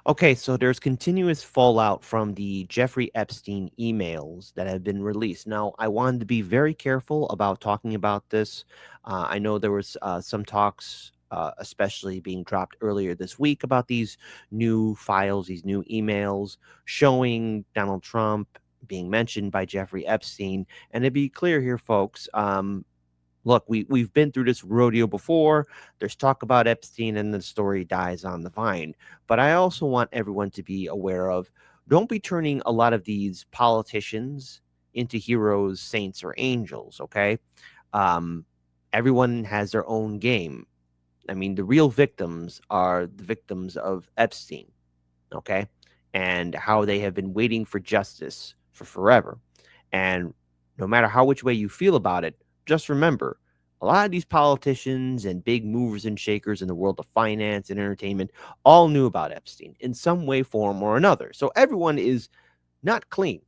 Okay, so there's continuous fallout from the Jeffrey Epstein emails that have been released. Now, I wanted to be very careful about talking about this. I know there was some talks, especially being dropped earlier this week, about these new files, these new emails showing Donald Trump being mentioned by Jeffrey Epstein. And to be clear here, folks, look, we've been through this rodeo before. There's talk about Epstein and the story dies on the vine. But I also want everyone to be aware of, don't be turning a lot of these politicians into heroes, saints, or angels, okay? Um, Everyone has their own game. I mean, the real victims are the victims of Epstein, okay? And how they have been waiting for justice for forever. And no matter how which way you feel about it, just remember, a lot of these politicians and big movers and shakers in the world of finance and entertainment all knew about Epstein in some way, form, or another. So everyone is not clean.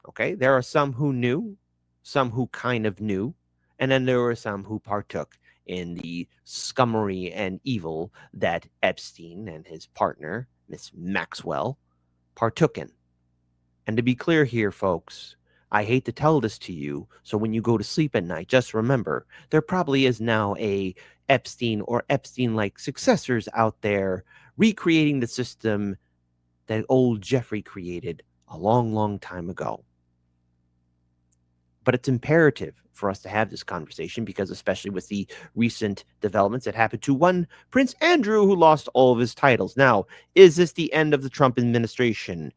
Okay. There are some who knew, some who kind of knew, and then there were some who partook in the scummery and evil that Epstein and his partner, Miss Maxwell, partook in. And to be clear here, folks, I hate to tell this to you. So when you go to sleep at night, just remember there probably is now a Epstein or Epstein like successors out there recreating the system that old Jeffrey created a long, long time ago. But it's imperative for us to have this conversation because, especially with the recent developments that happened to one Prince Andrew, who lost all of his titles. Now, is this the end of the Trump administration?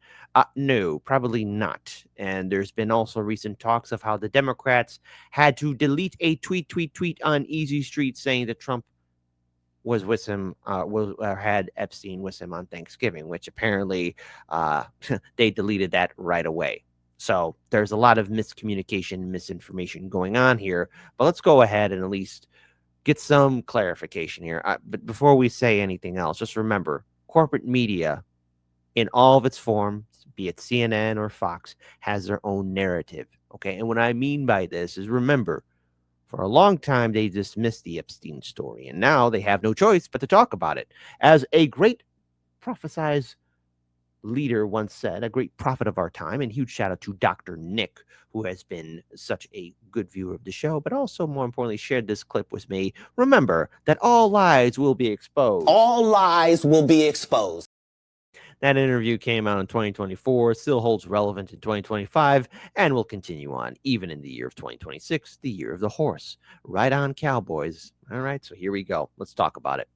No, probably not. And there's been also recent talks of how the Democrats had to delete a tweet on Easy Street saying that Trump was with him, had Epstein with him on Thanksgiving, which apparently they deleted that right away. So there's a lot of miscommunication, misinformation going on here. But let's go ahead and at least get some clarification here. But before we say anything else, just remember corporate media in all of its forms, be it CNN or Fox, has their own narrative. Okay. And what I mean by this is remember, for a long time, they dismissed the Epstein story, and now they have no choice but to talk about it. As a great prophesized leader once said, a great prophet of our time, and huge shout out to Dr. Nick, who has been such a good viewer of the show, but also more importantly, shared this clip with me. Remember that all lies will be exposed. All lies will be exposed. That interview came out in 2024, still holds relevant in 2025, and will continue on even in the year of 2026, the year of the horse. Right on, Cowboys. All right, so here we go. Let's talk about it.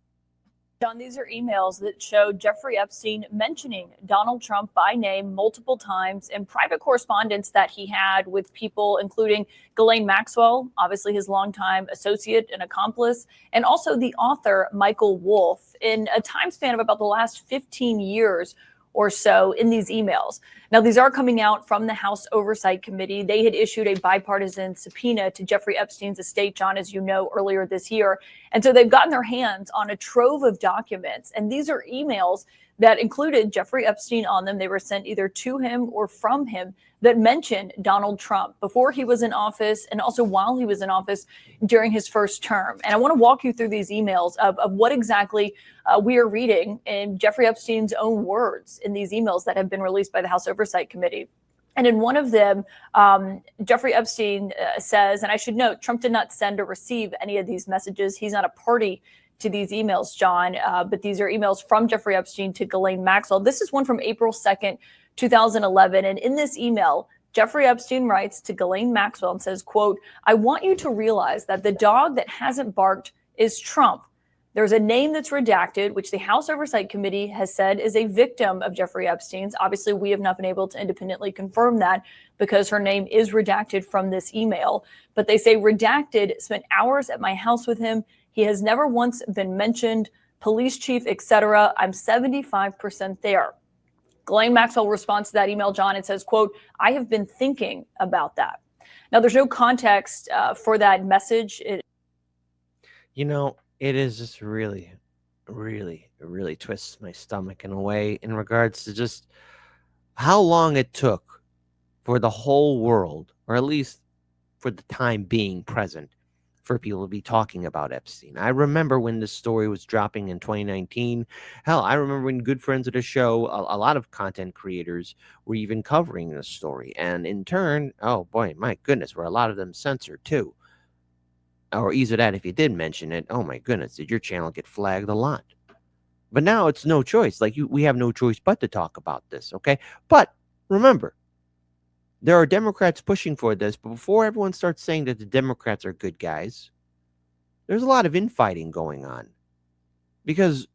John, these are emails that show Jeffrey Epstein mentioning Donald Trump by name multiple times in private correspondence that he had with people, including Ghislaine Maxwell, obviously his longtime associate and accomplice, and also the author Michael Wolff, in a time span of about the last 15 years or so in these emails. Now, these are coming out from the House Oversight Committee. They had issued a bipartisan subpoena to Jeffrey Epstein's estate, John, as you know, earlier this year. And so they've gotten their hands on a trove of documents. And these are emails that included Jeffrey Epstein on them. They were sent either to him or from him that mentioned Donald Trump before he was in office and also while he was in office during his first term. And I want to walk you through these emails of what exactly we are reading in Jeffrey Epstein's own words in these emails that have been released by the House Oversight Committee. And in one of them, Jeffrey Epstein says, and I should note, Trump did not send or receive any of these messages. He's not a party to these emails, John, but these are emails from Jeffrey Epstein to Ghislaine Maxwell. This is one from April 2nd, 2011. And in this email, Jeffrey Epstein writes to Ghislaine Maxwell and says, quote, "I want you to realize that the dog that hasn't barked is Trump. There's a name that's redacted, which the House Oversight Committee has said is a victim of Jeffrey Epstein's. Obviously, we have not been able to independently confirm that because her name is redacted from this email. But they say redacted spent hours at my house with him. He has never once been mentioned, police chief, etc. I'm 75% there." Ghislaine Maxwell responds to that email, John, and says, quote, "I have been thinking about that." Now, there's no context for that message. You know, it is just really, really twists my stomach in a way in regards to just how long it took for the whole world, or at least for the time being present, for people to be talking about Epstein. I remember when this story was dropping in 2019. Hell, I remember when good friends of the show, a lot of content creators were even covering this story. And in turn, oh boy, my goodness, were a lot of them censored too. Or either that, if you did mention it, oh my goodness, did your channel get flagged a lot? But now it's no choice. Like we have no choice but to talk about this, okay? But remember, there are Democrats pushing for this, but before everyone starts saying that the Democrats are good guys, there's a lot of infighting going on. Because,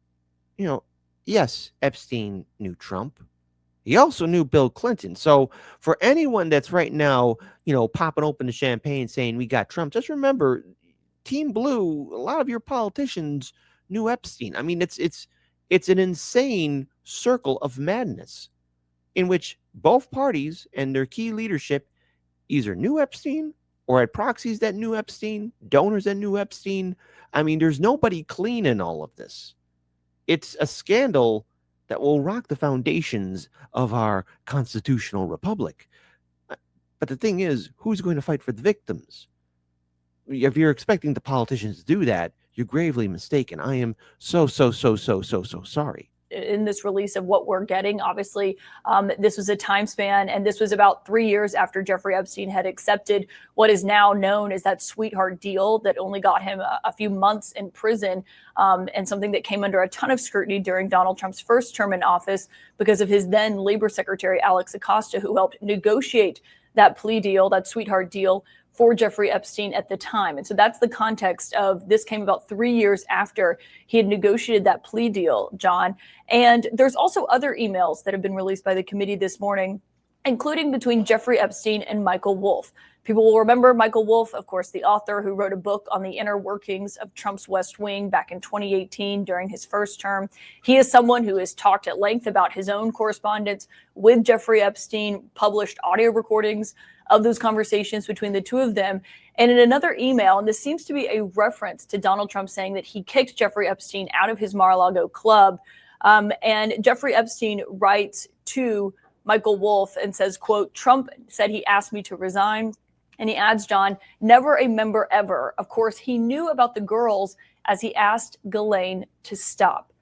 you know, yes, Epstein knew Trump. He also knew Bill Clinton. So for anyone that's right now, popping open the champagne saying we got Trump, just remember, Team Blue, a lot of your politicians knew Epstein. I mean, it's an insane circle of madness in which both parties and their key leadership either knew Epstein or had proxies that knew Epstein, donors that knew Epstein. I mean, there's nobody clean in all of this. It's a scandal that will rock the foundations of our constitutional republic. But the thing is, who's going to fight for the victims? If you're expecting the politicians to do that, you're gravely mistaken. I am so sorry. In this release of what we're getting, obviously, this was a time span, and this was about 3 years after Jeffrey Epstein had accepted what is now known as that sweetheart deal that only got him a few months in prison, and something that came under a ton of scrutiny during Donald Trump's first term in office because of his then Labor Secretary, Alex Acosta, who helped negotiate that plea deal, that sweetheart deal for Jeffrey Epstein at the time. And so that's the context of this. Came about 3 years after he had negotiated that plea deal, John. And there's also other emails that have been released by the committee this morning, including between Jeffrey Epstein and Michael Wolff. People will remember Michael Wolff, of course, the author who wrote a book on the inner workings of Trump's West Wing back in 2018 during his first term. He is someone who has talked at length about his own correspondence with Jeffrey Epstein, published audio recordings of those conversations between the two of them. And in another email, and this seems to be a reference to Donald Trump saying that he kicked Jeffrey Epstein out of his Mar-a-Lago club. And Jeffrey Epstein writes to Michael Wolff and says, quote, Trump said he asked me to resign. And he adds, John, never a member ever. Of course, he knew about the girls as he asked Ghislaine to stop.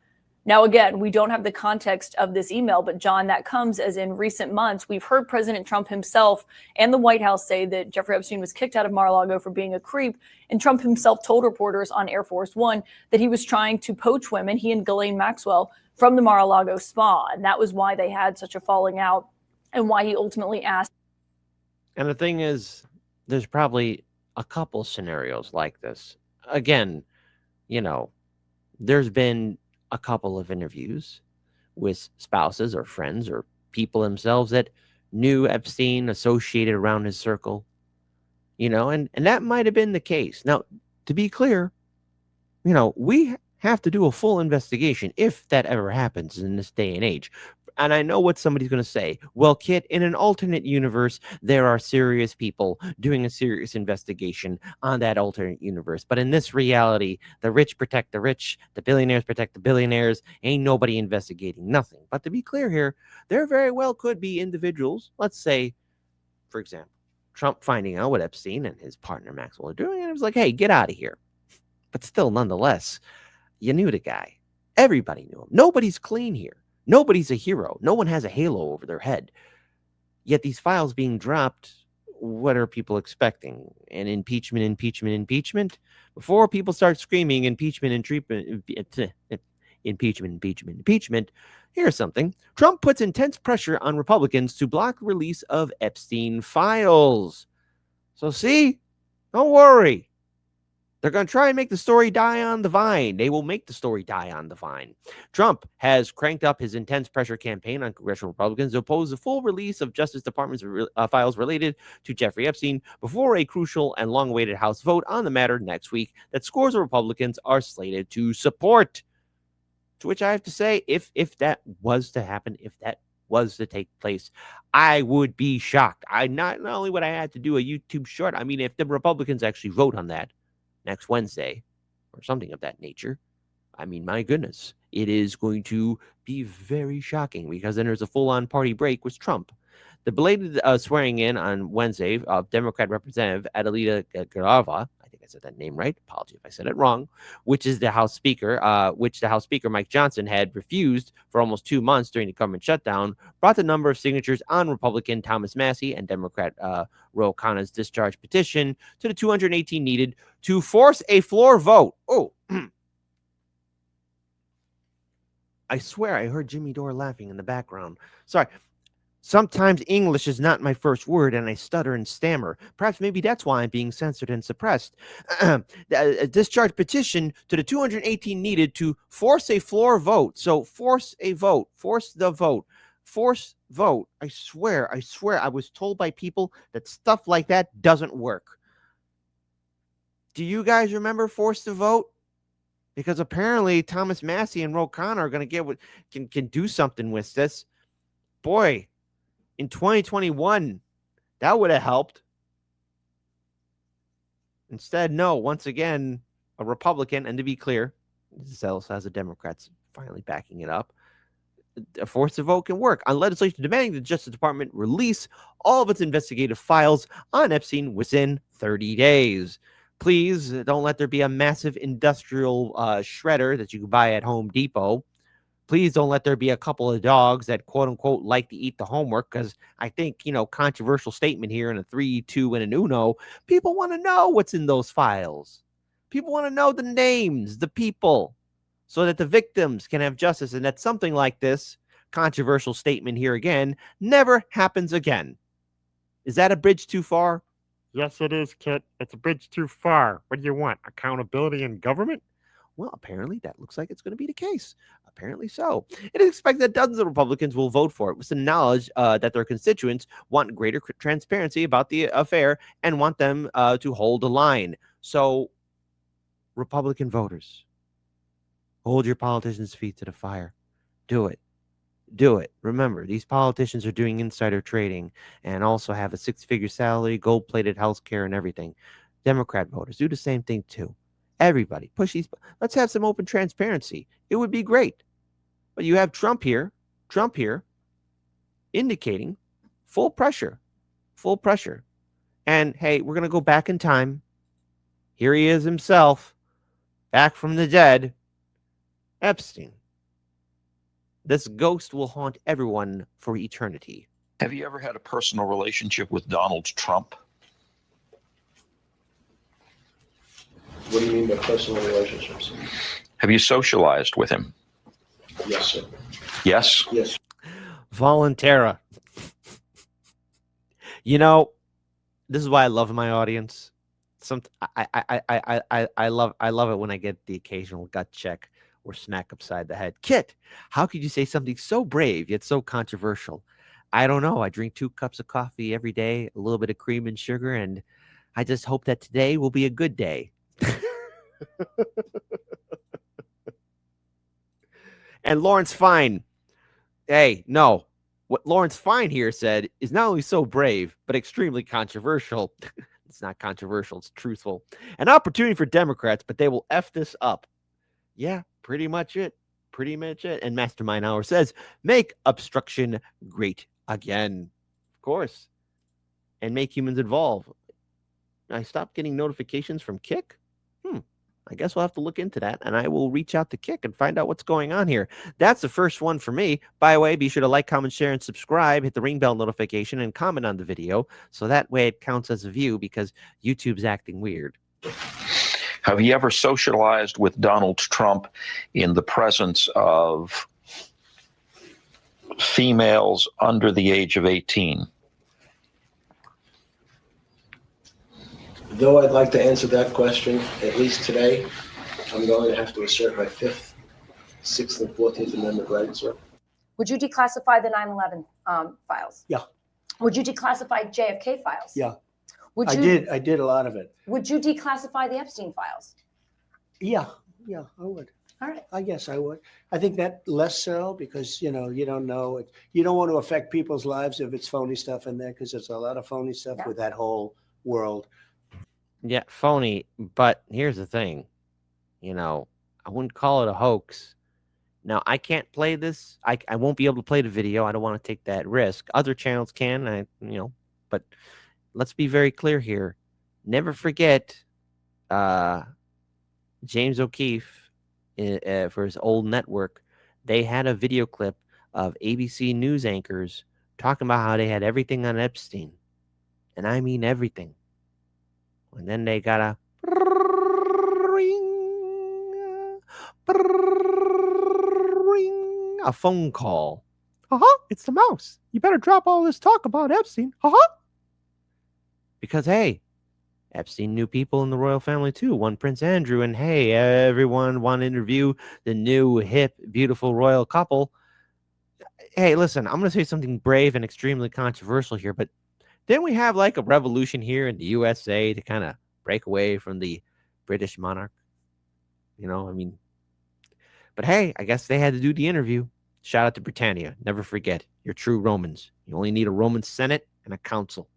Now, again, we don't have the context of this email, but John, that comes as in recent months, we've heard President Trump himself and the White House say that Jeffrey Epstein was kicked out of Mar-a-Lago for being a creep. And Trump himself told reporters on Air Force One that he was trying to poach women, he and Ghislaine Maxwell, from the Mar-a-Lago spa. And that was why they had such a falling out and why he ultimately asked. And the thing is, there's probably a couple scenarios like this. Again, there's been a couple of interviews with spouses or friends or people themselves that knew Epstein, associated around his circle, and that might have been the case. Now, to be clear, we have to do a full investigation if that ever happens in this day and age. And I know what somebody's going to say. Well, Kit, in an alternate universe, there are serious people doing a serious investigation on that alternate universe. But in this reality, the rich protect the rich, the billionaires protect the billionaires. Ain't nobody investigating nothing. But to be clear here, there very well could be individuals, let's say, for example, Trump finding out what Epstein and his partner Maxwell are doing, and it was like, hey, get out of here. But still, nonetheless, you knew the guy. Everybody knew him. Nobody's clean here. Nobody's a hero. No one has a halo over their head. Yet these files being dropped, what are people expecting? An impeachment? Before people start screaming impeachment, here's something. Trump puts intense pressure on Republicans to block release of Epstein files. So see, don't worry. They're going to try and make the story die on the vine. They will make the story die on the vine. Trump has cranked up his intense pressure campaign on congressional Republicans to oppose the full release of Justice Department's files related to Jeffrey Epstein before a crucial and long-awaited House vote on the matter next week that scores of Republicans are slated to support. To which I have to say, if that was to happen, if that was to take place, I would be shocked. Not only would I have to do a YouTube short, I mean, if the Republicans actually vote on that next Wednesday or something of that nature, I mean, my goodness, it is going to be very shocking because then there's a full-on party break with Trump. The belated swearing in on Wednesday of Democrat Representative Adelita Garava, I think I said that name right. Apology if I said it wrong. Which is the House Speaker, which the House Speaker Mike Johnson had refused for almost 2 months during the government shutdown, brought the number of signatures on Republican Thomas Massie and Democrat Ro Khanna's discharge petition to the 218 needed to force a floor vote. Oh, I swear I heard Jimmy Dore laughing in the background. Sorry. Sometimes English is not my first word and I stutter and stammer. Perhaps maybe that's why I'm being censored and suppressed. A discharge petition to the 218 needed to force a floor vote. So force a vote. Force the vote. Force vote. I swear, I was told by people that stuff like that doesn't work. Do you guys remember force the vote? Because apparently Thomas Massie and Ro Khanna are going to get what can do something with this. Boy, in 2021, that would have helped. Instead, no, once again, a Republican, and to be clear, this also has the Democrats finally backing it up. A force to vote can work on legislation demanding the Justice Department release all of its investigative files on Epstein within 30 days. Please don't let there be a massive industrial shredder that you can buy at Home Depot. Please don't let there be a couple of dogs that quote unquote like to eat the homework, because I think, controversial statement here in a 3-2 and an Uno, people want to know what's in those files. People want to know the names, the people, so that the victims can have justice and that something like this controversial statement here again never happens again. Is that a bridge too far? Yes, it is, Kit. It's a bridge too far. What do you want? Accountability in government? Well, apparently that looks like it's going to be the case. Apparently so. It is expected that dozens of Republicans will vote for it with the knowledge that their constituents want greater transparency about the affair and want them to hold a line. So, Republican voters, hold your politicians' feet to the fire. Do it. Do it. Remember, these politicians are doing insider trading and also have a 6-figure salary, gold-plated health care, and everything. Democrat voters do the same thing too. Everybody push these. Let's have some open transparency. It would be great. But you have Trump here indicating full pressure. And hey, we're going to go back in time. Here he is himself, back from the dead. Epstein. This ghost will haunt everyone for eternity. Have you ever had a personal relationship with Donald Trump? What do you mean by personal relationships? Have you socialized with him? Yes, sir. Yes? Yes. Volunteera. This is why I love my audience. I love it when I get the occasional gut check or smack upside the head. Kit, how could you say something so brave yet so controversial? I don't know. I drink 2 cups of coffee every day, a little bit of cream and sugar, and I just hope that today will be a good day. And Lawrence Fine. Hey, no. What Lawrence Fine here said is not only so brave, but extremely controversial. It's not controversial, it's truthful. An opportunity for Democrats, but they will F this up. Yeah, pretty much it. And Mastermind Hour says, make obstruction great again. Of course. And make humans evolve. I stopped getting notifications from Kick. I guess we'll have to look into that, and I will reach out to Kick and find out what's going on here. That's the first one for me. By the way, be sure to like, comment, share, and subscribe. Hit the ring bell notification and comment on the video, so that way it counts as a view, because YouTube's acting weird. Have you ever socialized with Donald Trump in the presence of females under the age of 18? Though I'd like to answer that question, at least today, I'm going to have to assert my 5th, 6th, and 14th Amendment rights, sir. Would you declassify the 9/11 files? Yeah. Would you declassify JFK files? Yeah. Would I you? did a lot of it. Would you declassify the Epstein files? Yeah, I would. All right. I guess I would. I think that less so, because you don't know it. You don't want to affect people's lives if it's phony stuff in there, because there's a lot of phony stuff with that whole world. Yeah, phony. But here's the thing. I wouldn't call it a hoax. Now, I can't play this. I won't be able to play the video. I don't want to take that risk. Other channels can, but let's be very clear here. Never forget, James O'Keefe, for his old network, they had a video clip of ABC news anchors talking about how they had everything on Epstein. And I mean everything. And then they got a phone call. It's the mouse. You better drop all this talk about Epstein. Because, hey, Epstein knew people in the royal family too. One Prince Andrew, and hey, everyone want to interview the new, hip, beautiful royal couple. Hey, listen, I'm going to say something brave and extremely controversial here, but didn't we have like a revolution here in the USA to kind of break away from the British monarch? I mean, but hey, I guess they had to do the interview. Shout out to Britannia. Never forget, you're true Romans. You only need a Roman Senate and a council.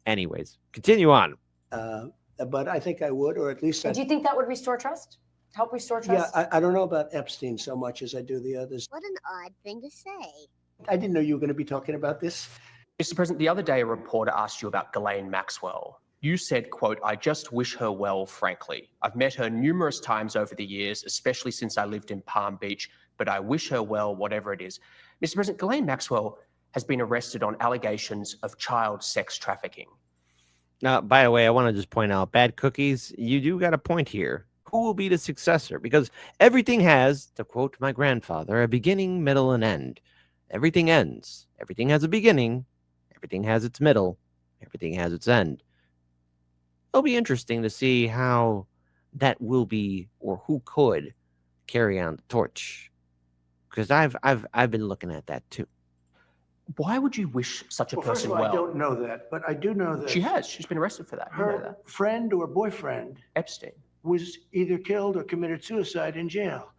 Anyways, continue on. But I think I would, or at least Do you think that would restore trust? Help restore trust? Yeah, I don't know about Epstein so much as I do the others. What an odd thing to say. I didn't know you were going to be talking about this. Mr. President, the other day a reporter asked you about Ghislaine Maxwell. You said, quote, "I just wish her well, frankly. I've met her numerous times over the years, especially since I lived in Palm Beach, but I wish her well, whatever it is." Mr. President, Ghislaine Maxwell has been arrested on allegations of child sex trafficking. Now, by the way, I want to just point out, Bad Cookies, you do got a point here. Who will be the successor? Because everything has, to quote my grandfather, a beginning, middle, and end. Everything ends. Everything has a beginning. Everything has its middle. Everything has its end. It'll be interesting to see how that will be, or who could carry on the torch. Because I've been looking at that too. Why would you wish such a Well, first person of all, well? I don't know that, but I do know that She has. She's been arrested for that. You know her that. friend or boyfriend Epstein. was either killed or committed suicide in jail.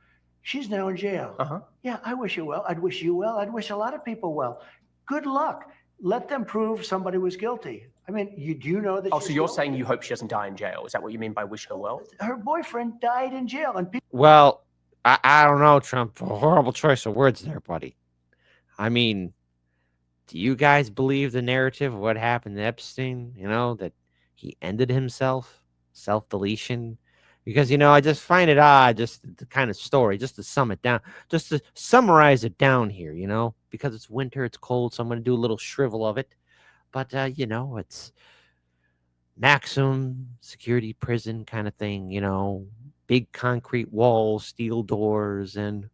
She's now in jail. Yeah, I wish her well. I'd wish you well. I'd wish a lot of people well. Good luck. Let them prove somebody was guilty. I mean, you do know that. Oh, she's so you're guilty. saying you hope she doesn't die in jail? Is that what you mean by wish her well? Her boyfriend died in jail, and people. Well, I don't know, Trump. A horrible choice of words there, buddy. I mean, do you guys believe the narrative of what happened to Epstein? That he ended himself, self-deletion? Because, I just find it odd, just the kind of story, just to sum it down, just to summarize it down here, because it's winter, it's cold, so I'm going to do a little shrivel of it. But, it's maximum security prison kind of thing, big concrete walls, steel doors, and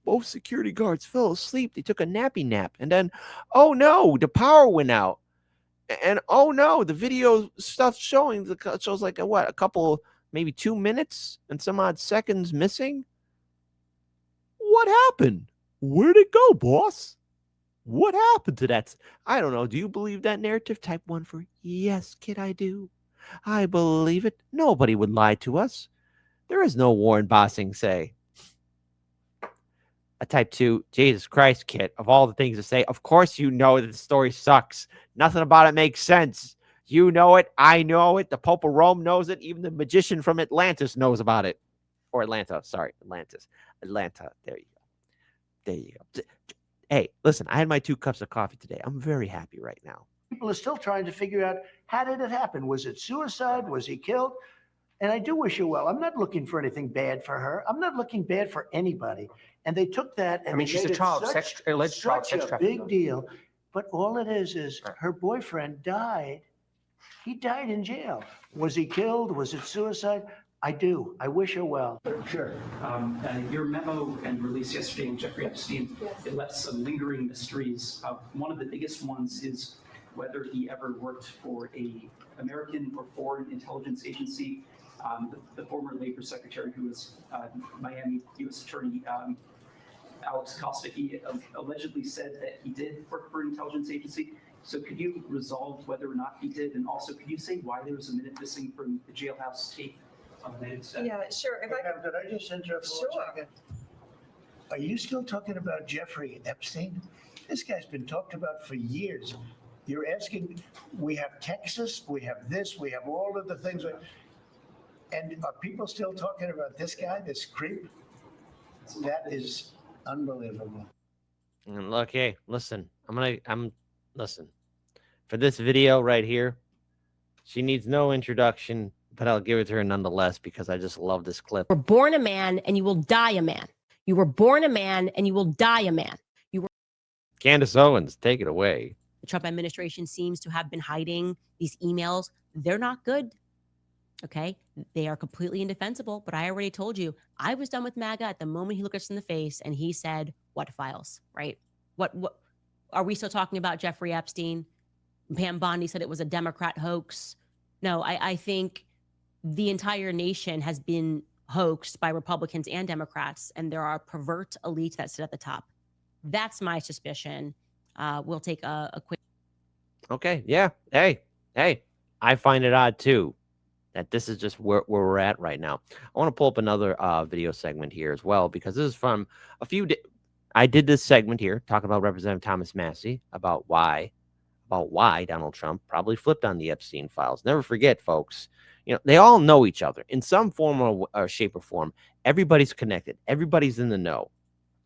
both security guards fell asleep. They took a nappy nap. And then, oh no, the power went out. And oh no, the video stuff shows like a couple, maybe 2 minutes and some odd seconds missing. What happened? Where'd it go, boss? What happened to that? I don't know. Do you believe that narrative? Type 1 for yes, kid, I do. I believe it. Nobody would lie to us. There is no Warren Bossing say. A type 2, Jesus Christ, kid. Of all the things to say, of course you know that the story sucks. Nothing about it makes sense. You know it. I know it. The Pope of Rome knows it. Even the magician from Atlantis knows about it. Or Atlanta. Sorry, Atlantis. Atlanta. There you go. There you go. Hey, listen, I had my 2 cups of coffee today. I'm very happy right now. People are still trying to figure out, how did it happen? Was it suicide? Was he killed? And I do wish her well. I'm not looking for anything bad for her. I'm not looking bad for anybody. And they took that and I mean, she's a alleged child sex a trafficker. big deal. But all it is her boyfriend died. He died in jail. Was he killed? Was it suicide? I do. I wish her well. Sure. Your memo and release yesterday in Jeffrey Epstein, it left some lingering mysteries. One of the biggest ones is whether he ever worked for a American or foreign intelligence agency. The former labor secretary, who was Miami U.S. Attorney Alex Costa, he allegedly said that he did work for an intelligence agency. So could you resolve whether or not he did? And also, could you say why there was a minute missing from the jailhouse tape on the United States? Yeah, sure. If I Did I just interrupt for 1 second? Are you still talking about Jeffrey Epstein? This guy's been talked about for years. You're asking, we have Texas, we have this, we have all of the things. And are people still talking about this guy, this creep? That is unbelievable. And look, hey, listen, listen. For this video right here, She needs no introduction, but I'll give it to her nonetheless because I just love this clip. You were born a man and you will die a man. You were born a man and you will die a man. Candace Owens, take it away. The Trump administration seems to have been hiding these emails. They're not good. Okay. They are completely indefensible. But I already told you, I was done with MAGA at the moment he looked us in the face and he said, what files, right? What are we still talking about Jeffrey Epstein? Pam Bondi said it was a Democrat hoax. No, I think the entire nation has been hoaxed by Republicans and Democrats, and there are pervert elites that sit at the top. That's my suspicion. We'll take a quick. Okay. Yeah. Hey. I find it odd too that this is just where we're at right now. I want to pull up another video segment here as well because this is from a few. I did this segment here talking about Representative Thomas Massie about why Donald Trump probably flipped on the Epstein files. Never forget, folks. They all know each other in some form or shape or form. Everybody's connected. Everybody's in the know.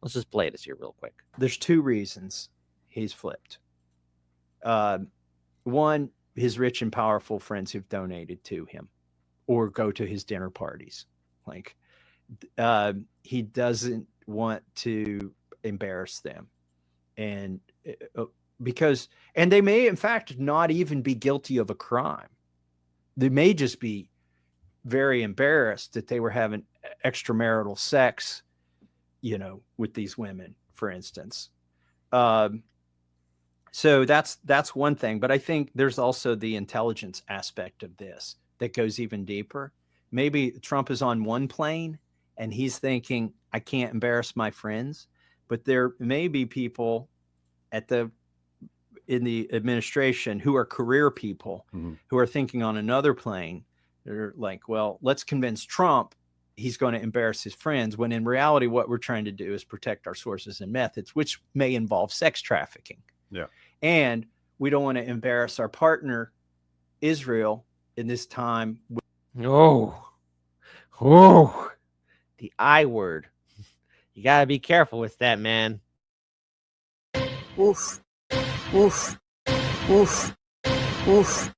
Let's just play this here real quick. There's two reasons he's flipped. One, his rich and powerful friends who've donated to him or go to his dinner parties. Like, he doesn't want to embarrass them. And and they may, in fact, not even be guilty of a crime. They may just be very embarrassed that they were having extramarital sex, with these women, for instance. So that's one thing. But I think there's also the intelligence aspect of this that goes even deeper. Maybe Trump is on one plane and he's thinking, I can't embarrass my friends. But there may be people in the administration who are career people who are thinking on another plane. They're like, well, let's convince Trump he's going to embarrass his friends, when in reality, what we're trying to do is protect our sources and methods, which may involve sex trafficking. Yeah. And we don't want to embarrass our partner, Israel, in this time. The I word. You got to be careful with that, man. Oof. Oof. Oof. Oof.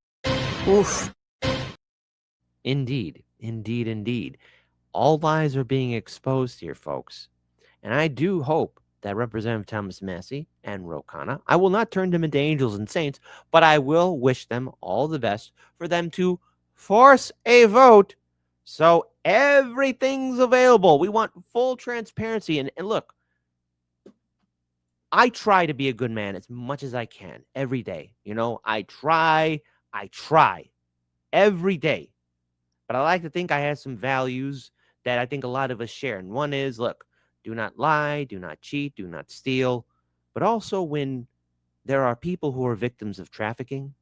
Oof. Indeed. All lies are being exposed here, folks. And I do hope that Representative Thomas Massie and Ro Khanna, I will not turn them into angels and saints, but I will wish them all the best for them to force a vote so everything's available. We want full transparency. And look, I try to be a good man as much as I can every day. I try every day. But I like to think I have some values that I think a lot of us share. And one is, look, do not lie, do not cheat, do not steal. But also when there are people who are victims of trafficking,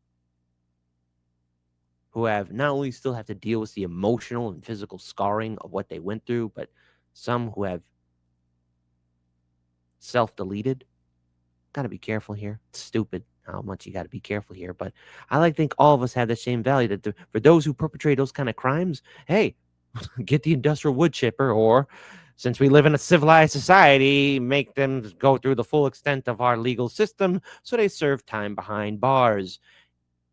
who have not only still have to deal with the emotional and physical scarring of what they went through, but some who have self-deleted. Got to be careful here. It's stupid how much you got to be careful here. But I like to think all of us have the same value that for those who perpetrate those kind of crimes, hey, get the industrial wood chipper, or since we live in a civilized society, make them go through the full extent of our legal system so they serve time behind bars.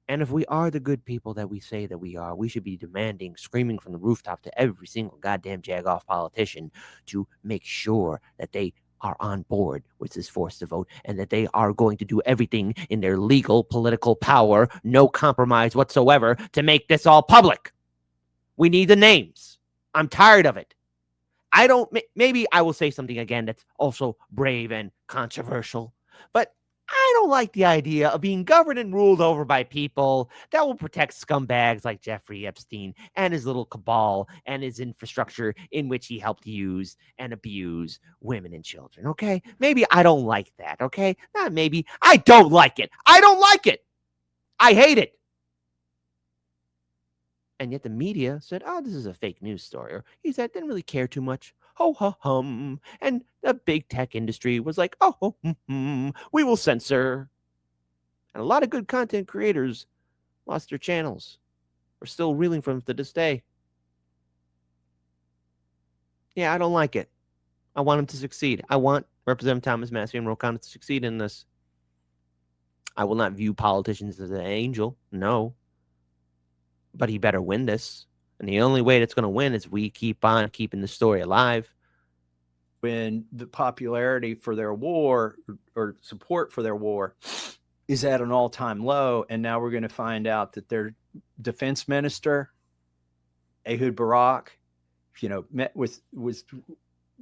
And if we are the good people that we say that we are, we should be demanding, screaming from the rooftop to every single goddamn jagoff politician to make sure that they are on board with this forced to vote and that they are going to do everything in their legal political power, no compromise whatsoever, to make this all public. We need the names. I'm tired of it. Maybe I will say something again that's also brave and controversial, but I don't like the idea of being governed and ruled over by people that will protect scumbags like Jeffrey Epstein and his little cabal and his infrastructure in which he helped use and abuse women and children, okay? Maybe I don't like that, okay? Not maybe. I don't like it. I don't like it. I hate it. And yet the media said, oh, this is a fake news story. Or he said, didn't really care too much. Ho, ha, hum. And the big tech industry was like, oh, we will censor. And a lot of good content creators lost their channels. We're still reeling from it to this day. Yeah, I don't like it. I want him to succeed. I want Representative Thomas Massie and Ro Khanna to succeed in this. I will not view politicians as an angel. No. but he better win this. And the only way that's going to win is we keep on keeping the story alive. When the popularity for their war or support for their war is at an all-time low, and now we're going to find out that their defense minister, Ehud Barak, met was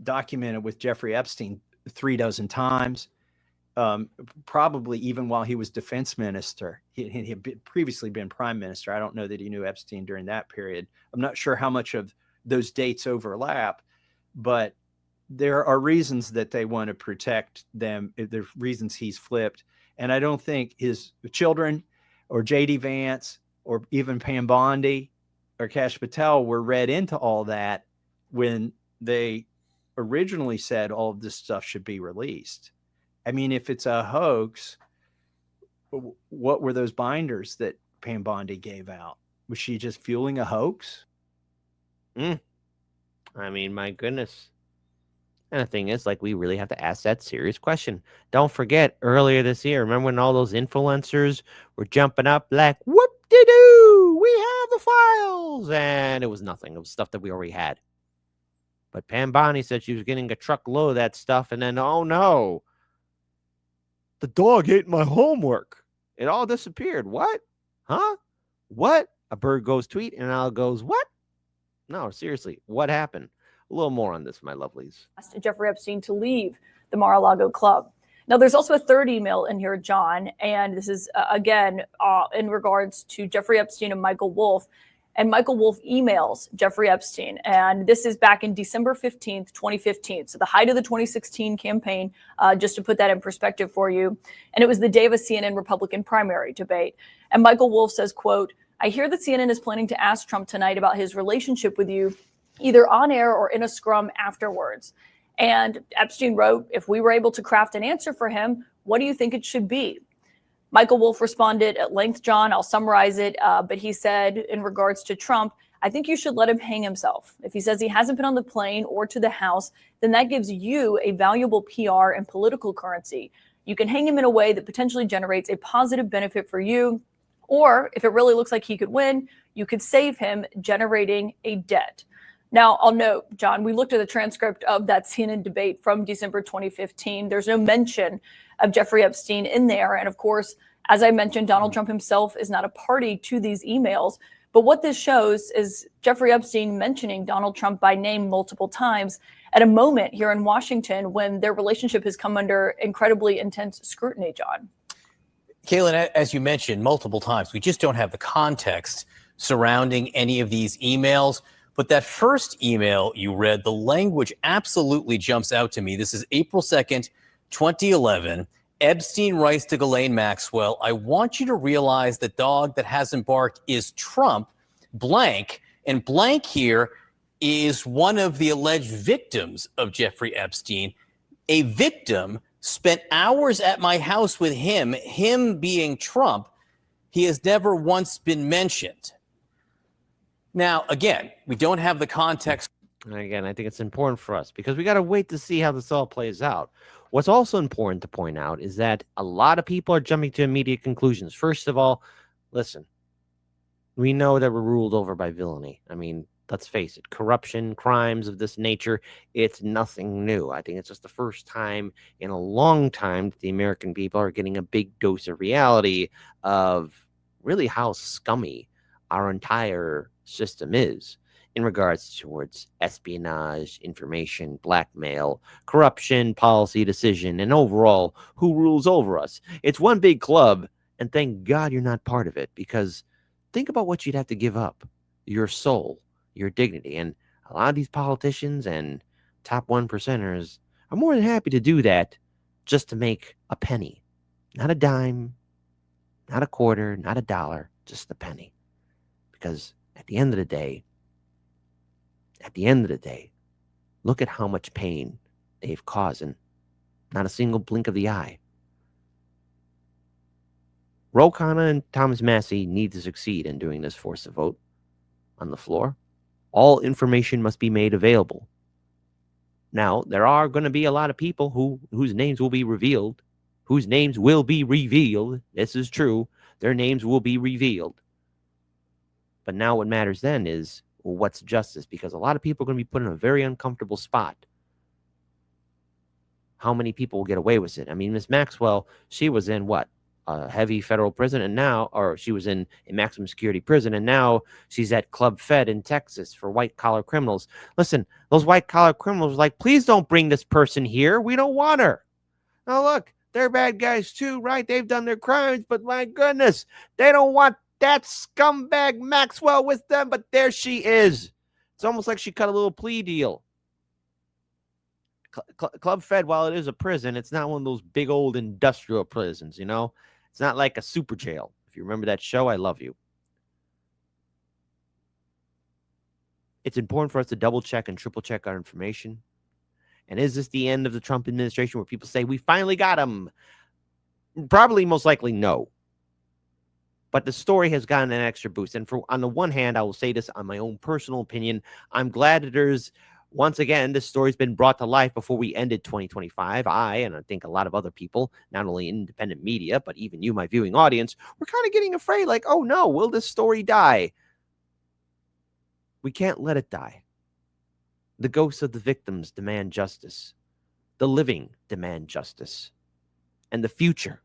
documented with Jeffrey Epstein 36 times, probably even while he was defense minister. He had previously been prime minister. I don't know that he knew Epstein during that period. I'm not sure how much of those dates overlap, but there are reasons that they want to protect them. There's reasons he's flipped. And I don't think his children or J.D. Vance or even Pam Bondi or Kash Patel were read into all that when they originally said all of this stuff should be released. I mean, if it's a hoax, what were those binders that Pam Bondi gave out? Was she just fueling a hoax? I mean, my goodness. And the thing is, like, we really have to ask that serious question. Don't forget, earlier this year, remember when all those influencers were jumping up like, whoop-de-doo, we have the files. And it was nothing. It was stuff that we already had. But Pam Bondi said she was getting a truckload of that stuff. And then, oh, no. The dog ate my homework. It all disappeared. What? Huh? What? A bird goes tweet and Al goes, what? No, seriously, what happened? A little more on this, my lovelies. Jeffrey Epstein to leave the Mar-a-Lago club. Now, there's also a third email in here, John, and this is, again, in regards to Jeffrey Epstein and Michael Wolff. And Michael Wolff emails Jeffrey Epstein, and this is back in December 15th, 2015. So the height of the 2016 campaign, just to put that in perspective for you. And it was the day of a CNN Republican primary debate. And Michael Wolff says, quote, I hear that CNN is planning to ask Trump tonight about his relationship with you, either on air or in a scrum afterwards. And Epstein wrote, if we were able to craft an answer for him, what do you think it should be? Michael Wolff responded at length, John. I'll summarize it. But he said in regards to Trump, I think you should let him hang himself. If he says he hasn't been on the plane or to the House, then that gives you a valuable PR and political currency. You can hang him in a way that potentially generates a positive benefit for you. Or if it really looks like he could win, you could save him generating a debt. Now, I'll note, John, we looked at the transcript of that CNN debate from December 2015. There's no mention of Jeffrey Epstein in there. And of course, as I mentioned, Donald Trump himself is not a party to these emails. But what this shows is Jeffrey Epstein mentioning Donald Trump by name multiple times at a moment here in Washington when their relationship has come under incredibly intense scrutiny, John. Kaylin, as you mentioned multiple times, we just don't have the context surrounding any of these emails. But that first email you read, the language absolutely jumps out to me. This is April 2nd, 2011. Epstein writes to Ghislaine Maxwell, I want you to realize the dog that hasn't barked is Trump, blank. And blank here is one of the alleged victims of Jeffrey Epstein. A victim spent hours at my house with him being Trump. He has never once been mentioned. Now, again, we don't have the context. Again, I think it's important for us because we got to wait to see how this all plays out. What's also important to point out is that a lot of people are jumping to immediate conclusions. First of all, listen, we know that we're ruled over by villainy. I mean, let's face it, corruption, crimes of this nature, it's nothing new. I think it's just the first time in a long time that the American people are getting a big dose of reality of really how scummy our entire system is in regards towards espionage, information, blackmail, corruption, policy decision, and overall who rules over us. It's one big club, and thank God you're not part of it, because think about what you'd have to give up: your soul, your dignity. And a lot of these politicians and top 1%ers are more than happy to do that just to make a penny. Not a dime, not a quarter, not a dollar, just a penny. Because at the end of the day, look at how much pain they've caused in not a single blink of the eye. Ro Khanna and Thomas Massie need to succeed in doing this force of vote on the floor. All information must be made available. Now, there are going to be a lot of people whose names will be revealed. This is true. Their names will be revealed. But now what matters then is, well, what's justice? Because a lot of people are going to be put in a very uncomfortable spot. How many people will get away with it? I mean, Miss Maxwell, she was in what? A heavy federal prison, and now, or she was in a maximum security prison, and now she's at Club Fed in Texas for white-collar criminals. Listen, those white-collar criminals are like, please don't bring this person here. We don't want her. Now, look, they're bad guys too, right? They've done their crimes, but my goodness, they don't want that scumbag Maxwell with them, but there she is. It's almost like she cut a little plea deal. Club Fed, while it is a prison, it's not one of those big old industrial prisons, you know? It's not like a super jail. If you remember that show, I love you. It's important for us to double check and triple check our information. And is this the end of the Trump administration where people say, we finally got him? Probably, most likely, no. But the story has gotten an extra boost. And on the one hand, I will say this on my own personal opinion, I'm glad that there's, once again, this story's been brought to life before we ended 2025. And I think a lot of other people, not only independent media, but even you, my viewing audience, we're kind of getting afraid, like, oh no, will this story die? We can't let it die. The ghosts of the victims demand justice. The living demand justice. And the future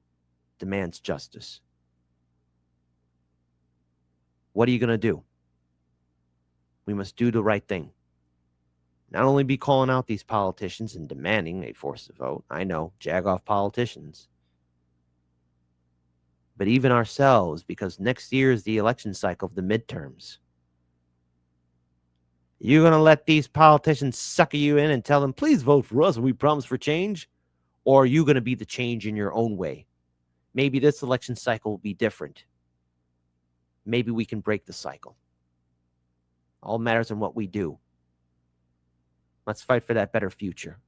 demands justice. What are you going to do? We must do the right thing. Not only be calling out these politicians and demanding they force the vote. I know, jag off politicians. But even ourselves, because next year is the election cycle of the midterms. You're going to let these politicians sucker you in and tell them, please vote for us and we promise for change? Or are you going to be the change in your own way? Maybe this election cycle will be different. Maybe we can break the cycle. All matters in what we do. Let's fight for that better future.